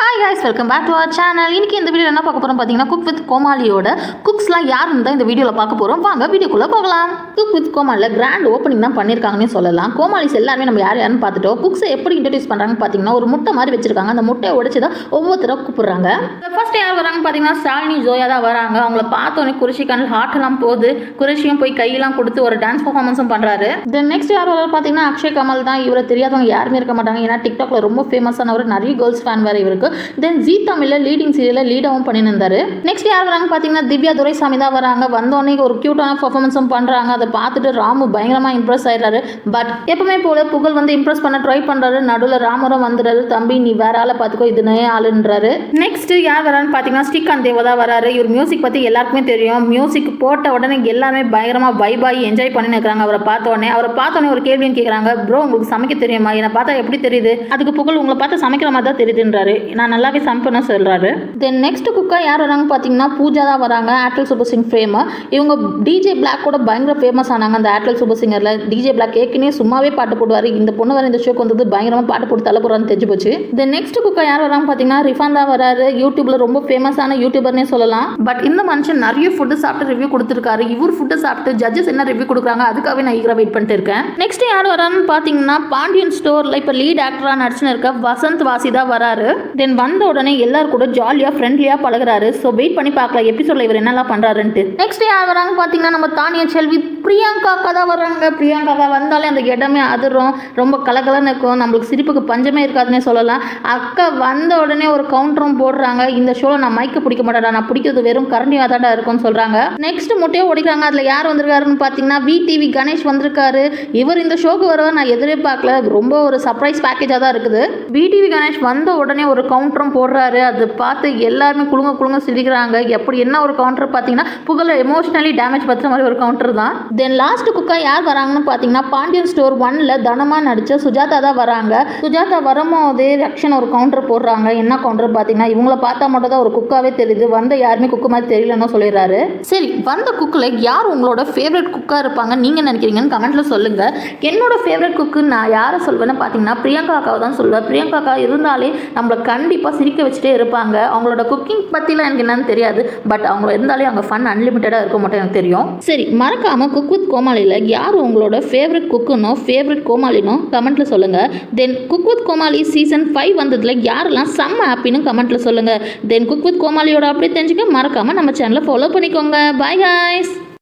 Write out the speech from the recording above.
Hi guys, welcome back to our channel. இன்றைக்கி இந்த video என்ன பார்க்க போகிறோம் பார்த்தீங்கன்னா, குக் வித் கோமாளியோட குக்ஸ்லாம் யாருன்னு தான் இந்த வீடியோவில் பார்க்க போகிறோம். வாங்க வீடியோக்குள்ளே போகலாம். குக் வித் கோமாளியில் கிராண்ட் ஓப்பனிங் தான் பண்ணியிருக்காங்கன்னு சொல்லலாம். கோமாளிஸ் எல்லாருமே நம்ம யாருன்னு பார்த்துட்டோம். குக்ஸை எப்படி இன்ட்ரடியூஸ் பண்ணுறாங்கன்னு பார்த்தீங்கன்னா, ஒரு முட்டை மாதிரி வச்சிருக்காங்க. அந்த முட்டையை உடைச்சி தான் ஒவ்வொருத்தரும் கூப்பிடுறாங்க. ஃபர்ஸ்ட் யார் வராங்கன்னு பார்த்தீங்கன்னா, ஷாலினி ஜோயா தான் வராங்க. அவங்கள பார்த்தோன்னே குரிஷிக்கான ஹார்ட்லாம் போகுது. குரிஷியும் போய் கையெல்லாம் கொடுத்து ஒரு டான்ஸ் பர்ஃபார்மன்ஸும் பண்ணுறாரு. தென் நெக்ஸ்ட் யார் வராரு பார்த்தீங்கன்னா, அக்ஷய் கமல் தான். இவரை தெரியாதவங்க யாருமே இருக்க மாட்டாங்க. ஏன்னா டிக்டாக்ல ரொம்ப ஃபேமஸானவர், நிறைய கேர்ள்ஸ் ஃபேன் வேறு இவருக்கு. தென் ஜீ தமிழில் லீடிங் சீரியலில் லீடாகவும் பண்ணியிருந்தாரு. நெக்ஸ்ட் யார் வராங்க பார்த்தீங்கன்னா, திவ்யா துரைசாமி தான் வராங்க. வந்தோடனே ஒரு க்யூட்டான பர்ஃபார்மன்ஸும் பண்ணுறாங்க. அதை பார்த்துட்டு ராமு பயங்கரமாக இம்ப்ரெஸ் ஆயிடுறாரு. பட் எப்பவுமே போல புகழ் வந்து இம்ப்ரெஸ் பண்ண ட்ரை பண்ணுறாரு. நடுவில் ராமரும் வந்துடுறாரு. தம்பி நீ வேற ஆளை பார்த்துக்கோ, இது நே ஆளுன்றாரு. நெக்ஸ்ட் யார் வரான்னு பார்த்தீங்கன்னா, ஸ்ரீகாந்த் தேவா தான் வராரு. இவர் மியூசிக் பற்றி எல்லாருக்குமே தெரியும். மியூசிக் போட்ட உடனே எல்லாருமே பயங்கரமாக வைபாகி என்ஜாய் பண்ணி நிற்கிறாங்க. அவரை பார்த்தோன்னே ஒரு கேள்வின்னு கேட்குறாங்க, ப்ரோ உங்களுக்கு சமைக்க தெரியுமா? என்னை பார்த்தா எப்படி தெரியுது? அதுக்கு புகழ் உங்களை பார்த்து சமைக்கிற மாதிரி தான் தெரியுதுன்றாரு. நான் நல்லாவே சமைப்பேன்னு சொல்கிறாரு. தென் நெக்ஸ்ட் குக்கா யார் வராங்க பார்த்தீங்கன்னா, பூஜா தான் வராங்க. Airtel super singer fame. இவங்க டிஜே பிளாக் கூட பயங்கர ஃபேமஸ் ஆனாங்க அந்த ஏர்டெல் சூப்பர் சிங்கரில். டிஜே பிளாக் ஏற்கனவே சும்மாவே பாட்டு போடுவார். இந்த பொண்ணு வர இந்த ஷோக்கு வந்தது பயங்கரமாக பாட்டு போட்டு தலை போடுறான்னு தெரிஞ்சு போச்சு. தென் நெக்ஸ்ட் குக்கா யார் வராங்க பார்த்தீங்கன்னா, ரிஃபான் தான் வராரு. யூடியூப்ல ரொம்ப ஃபேமஸான யூடியூபர்னே சொல்லலாம். பட் இந்த மனுஷன் நிறைய ஃபுட்டு சாப்பிட்டு ரிவ்யூ கொடுத்துருக்காரு. இவர் ஃபுட்டு சாப்பிட்டு ஜட்ஜஸ் என்ன ரிவ்யூ கொடுக்குறாங்க அதுக்காகவே நான் ஈகராக வெயிட் பண்ணிட்டு இருக்கேன். நெக்ஸ்ட் யார் வரான்னு பார்த்தீங்கன்னா, பாண்டியன் ஸ்டோரில் இப்போ லீட் ஆக்டராக நடிச்சுன்னு இருக்க வசந்த் வாசி தான் வராரு. தென் வந்த உடனே எல்லாரும் கூட ஜாலியாக ஃப்ரெண்ட்லியாக பழகுறாரு. ஸோ வெயிட் பண்ணி பார்க்கலாம் எபிசோட்ல இவர் என்னெல்லாம் பண்ணுறாருன்ட்டு. நெக்ஸ்ட் யார் வராங்க பார்த்தீங்கன்னா, நம்ம தானியா செல்வி பிரியங்கா தான் வராங்க. பிரியங்கா வந்தாலே அந்த இடமே அதிரும், ரொம்ப கலகலன்னு இருக்கும். நம்மளுக்கு சிரிப்புக்கு பஞ்சமே இருக்காதுன்னே சொல்லலாம். அக்கா வந்த உடனே ஒரு கவுண்டரும் போடுறாங்க. இந்த ஷோவில் நான் மைக்க பிடிக்க மாட்டேன், நான் பிடிக்கிறது வெறும் கரண்டியாக தான் இருக்கும்னு சொல்கிறாங்க. நெக்ஸ்ட் முட்டையை ஓடிக்கிறாங்க. அதில் யார் வந்திருக்காருன்னு பார்த்தீங்கன்னா, விடிவி கணேஷ் வந்திருக்காரு. இவர் இந்த ஷோக்கு வருவார் நான் எதிரே பார்க்கல. ரொம்ப ஒரு சர்ப்ரைஸ் பேக்கேஜாக தான் இருக்குது. விடிவி கணேஷ் வந்த உடனே ஒரு கவுண்டரும் போடுறாரு. அதை பார்த்து எல்லாருமே குழுங்க சிரிக்கிறாங்க. எப்படி என்ன ஒரு கவுண்டர் பார்த்தீங்கன்னா, புகழ எமோஷனலி டேமேஜ் படுற மாதிரி ஒரு கவுண்டர் தான். தென் லாஸ்ட் குக்கா யார் வராங்கன்னு பார்த்தீங்கன்னா, பாண்டியன் ஸ்டோர் 1ல தனமா நடிச்ச சுஜாதா தான் வராங்க. சுஜாதா வரும்போதே ரக்ஷன் ஒரு கவுண்டர் போடுறாங்க. என்ன கவுண்டர் பார்த்தீங்கன்னா, இவங்கள பார்த்தா மட்டும் தான் ஒரு குக்காவே தெரியுது, வந்த யாருமே குக்கு மாதிரி தெரியலன்னு சொல்லிடுறாரு. சரி, வந்த குக்கில் யார் உங்களோட ஃபேவரட் குக்காக இருப்பாங்க நீங்கள் நினைக்கிறீங்கன்னு கமெண்ட்ல சொல்லுங்க. என்னோட ஃபேவரட் குக்கு நான் யாரை சொல்வேன்னு பார்த்தீங்கன்னா, பிரியங்கா அக்காவை தான் சொல்லுவேன். பிரியங்கா அக்கா இருந்தாலே நம்மளை கண்டிப்பாக சிரிக்க வச்சுட்டே இருப்பாங்க. அவங்களோட குக்கிங் பற்றிலாம் எனக்கு என்னன்னு தெரியாது. பட் அவங்க இருந்தாலே அவங்க ஃபன் அன்லிமிட்டடாக இருக்க மட்டும் எனக்கு தெரியும். சரி, மறக்காம குக் வித் கோமாளியில் யார் உங்களோட ஃபேவரட் குக்குனோ ஃபேவரட் கோமாளினோ கமெண்ட்ல சொல்லுங்க. தென் குக் வித் கோமாளி சீசன் 5 வந்ததுல யாரெல்லாம் செம்ம ஹாப்பின்னு கமெண்ட்ல சொல்லுங்க. தென் குக் வித் கோமாளியோட அப்படி தெரிஞ்சுக்க மறக்காம நம்ம சேனலை ஃபாலோ பண்ணிக்கோங்க. Bye guys.